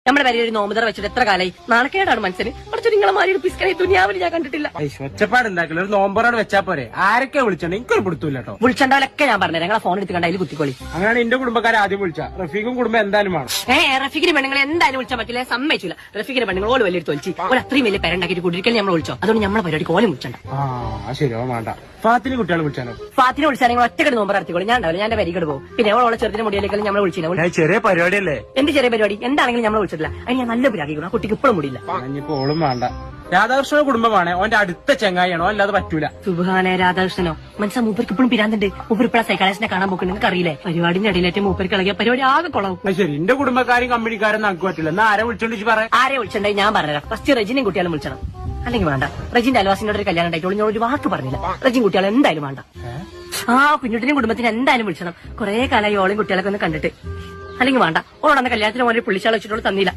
നമ്മുടെ പേര് ഒരു നോമ്പുതറ വെച്ചിട്ട് എത്ര കാലായി നാണക്കേടാണ് മനസ്സിന് കുറച്ച് നിങ്ങളെ മാറി പിസ്കനെ തുനിയാവിൽ ഞാൻ കണ്ടിട്ടില്ല. ഒച്ചപ്പാടുണ്ടാക്കില്ല, ഒരു നോമ്പറോട് വെച്ചാ പോരെ. ആരൊക്കെ വിളിച്ചോ എനിക്കൊരു പിടുത്തൂല്ല കേട്ടോ. വിളിച്ചോണ്ടവരൊക്കെ ഞാൻ പറഞ്ഞു ഞങ്ങളെ ഫോൺ എടുത്ത് കണ്ട അതിൽ കുത്തിക്കോളി. അങ്ങനെയാണ് എന്റെ കുടുംബക്കാരെ ആദ്യം വിളിച്ച. റഫീഖും കുടുംബം എന്തായാലും വേണം. റഫീഖിന് പെണ്ണുങ്ങൾ എന്തായാലും വിളിച്ചാൽ പറ്റില്ല, സമ്മതിച്ചില്ല. റഫീഖിന് പെണ്ണുങ്ങൾ ഓല് വലിയ തോൽച്ചി ഒരു അത്രയും വലിയ പേരുണ്ടാക്കിയിട്ട് കുടിക്കൽ നമ്മൾ വിളിച്ചോ. അതുകൊണ്ട് നമ്മളെ പരിപാടിക്ക് ഓലും വിളിച്ചണ്ട. ശരിയോ വേണ്ട. ഫാത്തിന് കുട്ടികളെ വിളിച്ചാലോ? ഫാത്തിനെ വിളിച്ചാൽ നിങ്ങൾ ഒറ്റക്കടി നോമ്പ് നടത്തിക്കോളി. ഞാൻ ഉണ്ടാവില്ല, ഞാൻ പരിഗട് പോകും. പിന്നെ അവളോളെ ചെറുതിന്റെ മുടിയിലേക്കും നമ്മളെ വിളിച്ചില്ല. ചെറിയ പരിപാടിയല്ലേ? എന്ത് ചെറിയ പരിപാടി എന്താണെങ്കിലും നമ്മളെ വിളിച്ചിട്ടില്ല. അതിന് ഞാൻ നല്ല പരിപാടി കുട്ടിക്ക് ഇപ്പോഴും മുടിയില്ല. ഇനിയിപ്പോ ഓളും വേണ്ട. രാധാകൃഷ്ണ കുടുംബമാണ്, ഓന്റെ അടുത്ത ചെങ്ങായിയാണോ, അല്ലാതെ പറ്റൂല. സുബ്ഹാനെ രാധാകൃഷ്ണനോ മനസ്സാ മൂപ്പർക്ക് ഇപ്പോഴും പിരാന്തുണ്ട്. മൂപ്പർ ഇപ്പോഴാ സൈക്കാളജിസ്റ്റിനെ കാണാൻ പോക്ക് നിങ്ങൾക്ക് അറിയില്ലേ? പരിപാടിന്റെ ഇടയിലേറ്റ് മൂപ്പർക്ക് ഇളകിയ പരിപാടി ആകെ കൊളവും. ശരി, എന്റെ കുടുംബക്കാരും കമ്പനിക്കാരും നമുക്ക് പറ്റില്ല. എന്നാ ആരെ വിളിച്ചോണ്ട് പറയാം? ആരെ വിളിച്ചിട്ടുണ്ടായി ഞാൻ പറഞ്ഞുതരാം. ഫസ്റ്റ് റെജിനെയും കുട്ടികളും വിളിച്ചണം. അല്ലെങ്കിൽ വേണ്ട. റെജിന്റെ അൽവാസിനോട് ഒരു കല്യാണം ഉണ്ടായിട്ടുള്ളൂ, ഞാൻ ഒരു വാക്ക് പറഞ്ഞില്ല. റെജിൻ കുട്ടികളെ എന്തായാലും വേണ്ട. കുഞ്ഞുട്ടിനും കുടുംബത്തിന് എന്തായാലും വിളിച്ചണം. കുറെ കാലമായി ഓളും കുട്ടികളൊക്കെ ഒന്ന് കണ്ടിട്ട്. അല്ലെങ്കിൽ വേണ്ട. ഓളോടന്ന് കല്യാണത്തിന് പോലെ പുള്ളിച്ചാൾ വെച്ചിട്ടുള്ള തന്നില്ല.